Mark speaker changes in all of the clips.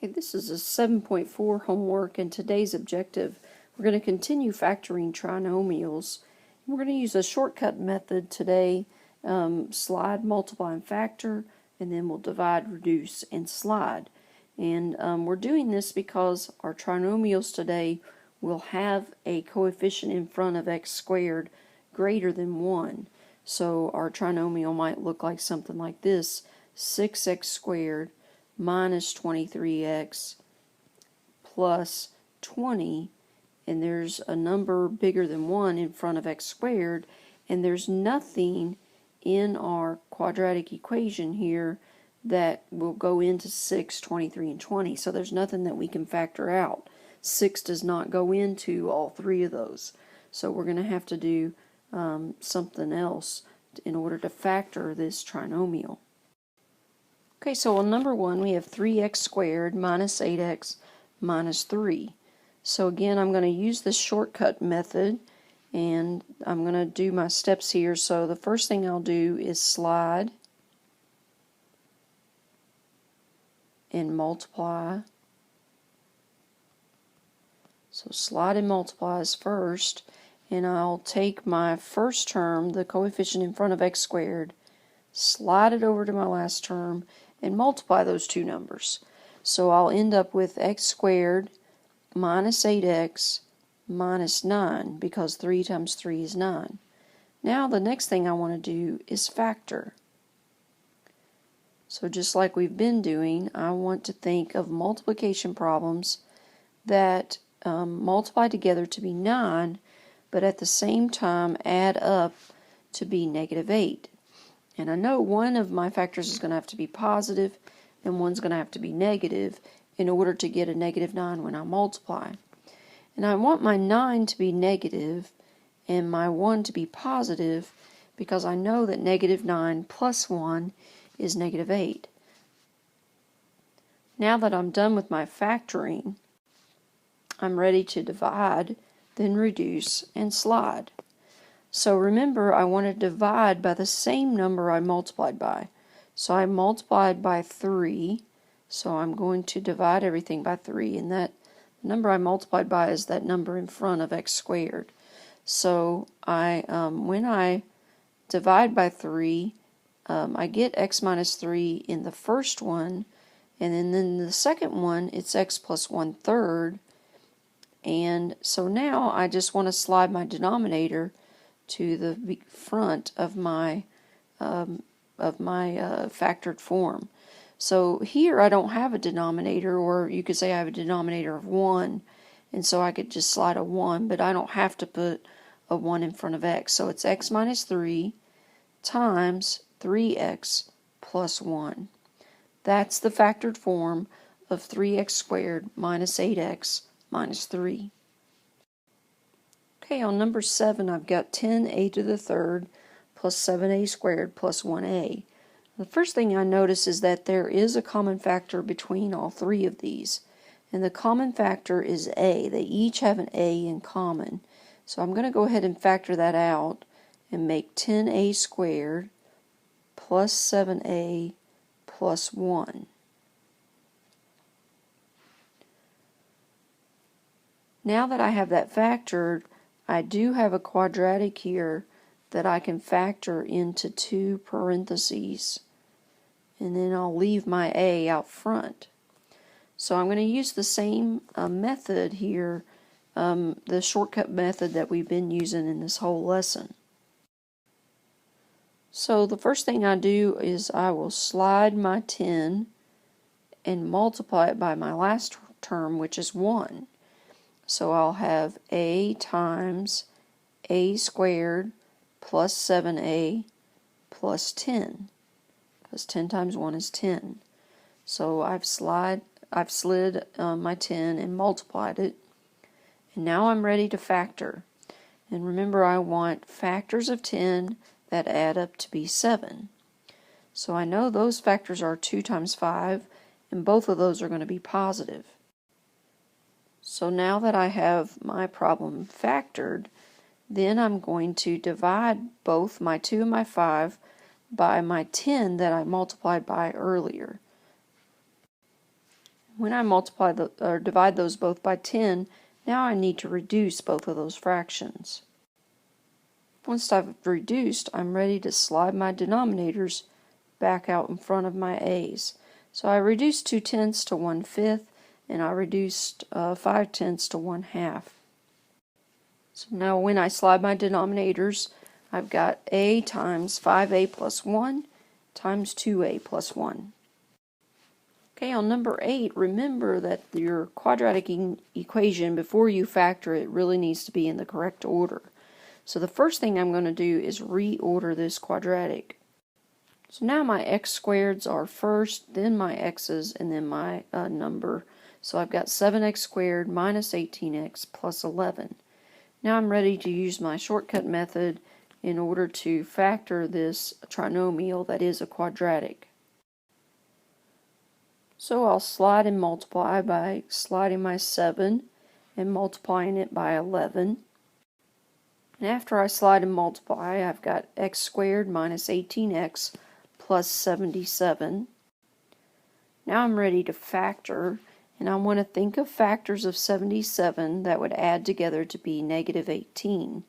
Speaker 1: Okay, this is a 7.4 homework, and today's objective, we're going to continue factoring trinomials. We're going to use a shortcut method today, slide, multiply, and factor, and then we'll divide, reduce, and slide. And we're doing this because our trinomials today will have a coefficient in front of x squared greater than 1. So our trinomial might look like something like this: 6x squared minus 23x plus 20, and there's a number bigger than 1 in front of x squared, and there's nothing in our quadratic equation here that will go into 6, 23, and 20. So there's nothing that we can factor out. 6 does not go into all three of those. So we're going to have to do something else in order to factor this trinomial. Okay, so on number 1 we have 3x squared minus 8x minus 3. So again, I'm going to use this shortcut method, and I'm going to do my steps here. So the first thing I'll do is slide and multiply. So slide and multiply is first, and I'll take my first term, the coefficient in front of x squared, slide it over to my last term, and multiply those two numbers. So I'll end up with x squared minus 8x minus 9, because 3 times 3 is 9. Now the next thing I want to do is factor. So just like we've been doing, I want to think of multiplication problems that multiply together to be 9, but at the same time add up to be negative 8. And I know one of my factors is going to have to be positive and one's going to have to be negative in order to get a negative 9 when I multiply. And I want my 9 to be negative and my 1 to be positive, because I know that negative 9 plus 1 is negative 8. Now that I'm done with my factoring, I'm ready to divide, then reduce, and slide. So remember, I want to divide by the same number I multiplied by. So I multiplied by 3, so I'm going to divide everything by 3, and that number I multiplied by is that number in front of x squared. So when I divide by 3, I get x minus 3 in the first one, and then in the second one it's x plus 1/3. And so now I just want to slide my denominator to the front of my factored form. So here I don't have a denominator, or you could say I have a denominator of 1, and so I could just slide a 1, but I don't have to put a 1 in front of x. So it's x minus 3 times 3x plus 1. That's the factored form of 3x squared minus 8x minus 3. Okay, on number 7 I've got 10a to the third plus 7a squared plus 1a. The first thing I notice is that there is a common factor between all three of these, and the common factor is a. They each have an a in common. So I'm going to go ahead and factor that out and make 10a squared plus 7a plus 1. Now that I have that factored, I do have a quadratic here that I can factor into 2 parentheses, and then I'll leave my a out front. So I'm going to use the same method here, the shortcut method that we've been using in this whole lesson. So the first thing I do is I will slide my 10 and multiply it by my last term, which is 1. So I'll have a times a squared plus 7a plus 10, because 10 times 1 is 10. So I've slid my 10 and multiplied it, and now I'm ready to factor. And remember, I want factors of 10 that add up to be 7. So I know those factors are 2 times 5, and both of those are going to be positive. So now that I have my problem factored, then I'm going to divide both my 2 and my 5 by my 10 that I multiplied by earlier. When I multiply or divide those both by 10, now I need to reduce both of those fractions. Once I've reduced, I'm ready to slide my denominators back out in front of my a's. So I reduced 2/10 to 1/5, and I reduced 5/10 to 1/2. So now when I slide my denominators, I've got a times 5a plus 1 times 2a plus 1. Okay, on number 8, remember that your quadratic equation, before you factor it, really needs to be in the correct order. So the first thing I'm going to do is reorder this quadratic. So now my x squareds are first, then my x's, and then my number. So I've got 7x squared minus 18x plus 11. Now I'm ready to use my shortcut method in order to factor this trinomial that is a quadratic. So I'll slide and multiply by sliding my 7 and multiplying it by 11. And after I slide and multiply, I've got x squared minus 18x plus 77. Now I'm ready to factor, and I want to think of factors of 77 that would add together to be negative 18.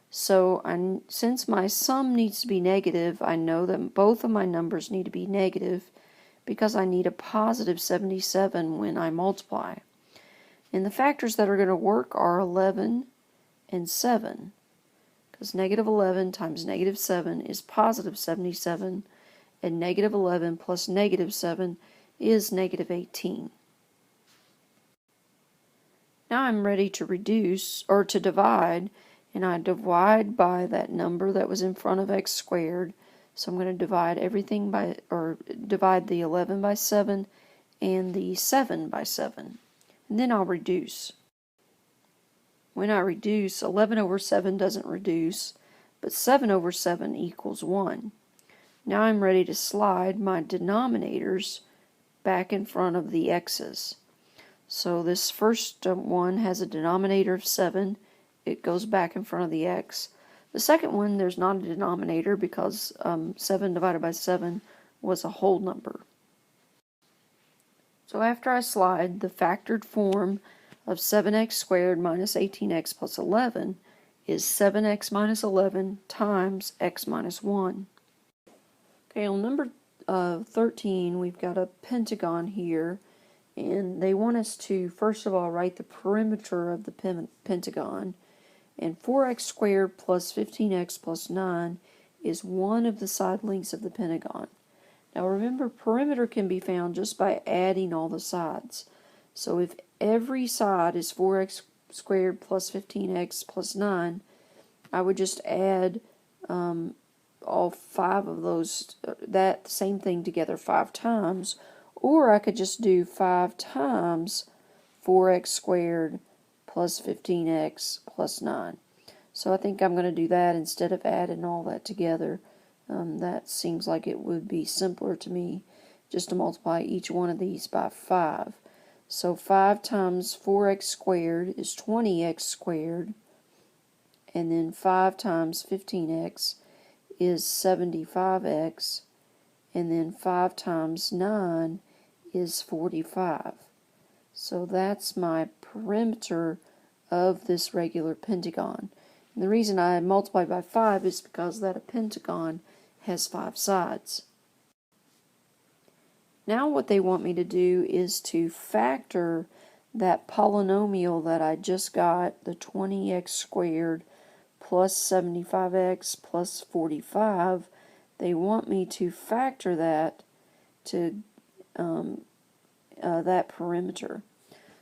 Speaker 1: So since my sum needs to be negative, I know that both of my numbers need to be negative, because I need a positive 77 when I multiply. And the factors that are going to work are 11 and 7, because negative 11 times negative 7 is positive 77, and negative 11 plus negative 7 is negative 18. Now I'm ready to reduce, or to divide, and I divide by that number that was in front of x squared. So I'm going to divide everything by, or divide the 11 by 7 and the 7 by 7. And then I'll reduce. When I reduce, 11 over 7 doesn't reduce, but 7 over 7 equals 1. Now I'm ready to slide my denominators back in front of the x's. So this first one has a denominator of 7. It goes back in front of the x. The second one, there's not a denominator because 7 divided by 7 was a whole number. So after I slide, the factored form of 7x squared minus 18x plus 11 is 7x minus 11 times x minus 1. Okay, on number 13, we've got a pentagon here, and they want us to, first of all, write the perimeter of the pentagon. And 4x squared plus 15x plus 9 is one of the side lengths of the pentagon. Now remember, perimeter can be found just by adding all the sides. So if every side is 4x squared plus 15x plus 9, I would just add all 5 of those, that same thing together 5 times. Or I could just do 5 times 4x squared plus 15x plus 9. So I think I'm going to do that instead of adding all that together. That seems like it would be simpler to me just to multiply each one of these by 5. So 5 times 4x squared is 20x squared, and then 5 times 15x is 75x, and then 5 times 9 is 45. So that's my perimeter of this regular pentagon. And the reason I multiply by 5 is because that pentagon has 5 sides. Now what they want me to do is to factor that polynomial that I just got, the 20x squared plus 75x plus 45. They want me to factor that to that perimeter.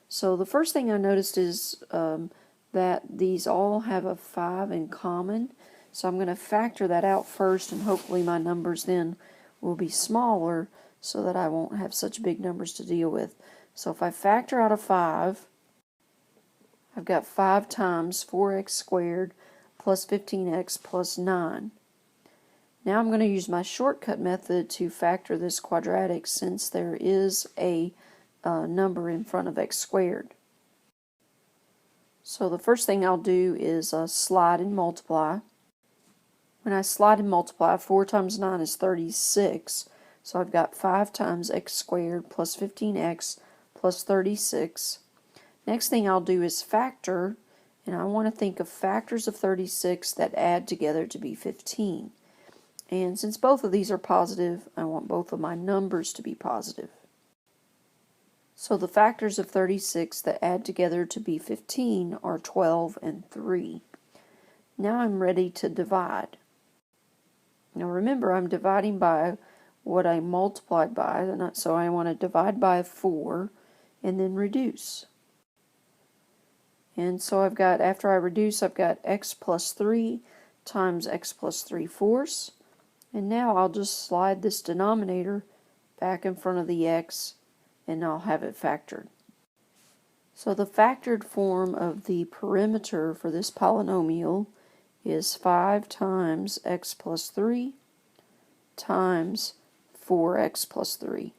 Speaker 1: So the first thing I noticed is that these all have a 5 in common. So I'm going to factor that out first, and hopefully my numbers then will be smaller so that I won't have such big numbers to deal with. So if I factor out a 5, I've got 5 times 4x squared plus 15x plus 9. Now I'm going to use my shortcut method to factor this quadratic since there is a number in front of x squared. So the first thing I'll do is slide and multiply. When I slide and multiply, 4 times 9 is 36. So I've got 5 times x squared plus 15x plus 36. Next thing I'll do is factor, and I want to think of factors of 36 that add together to be 15. And since both of these are positive, I want both of my numbers to be positive. So the factors of 36 that add together to be 15 are 12 and 3. Now I'm ready to divide. Now remember, I'm dividing by what I multiplied by, so I want to divide by 4 and then reduce. And so I've got, after I reduce, I've got x plus 3 times x plus 3/4. And now I'll just slide this denominator back in front of the x, and I'll have it factored. So the factored form of the perimeter for this polynomial is 5 times x plus 3 times 4x plus 3.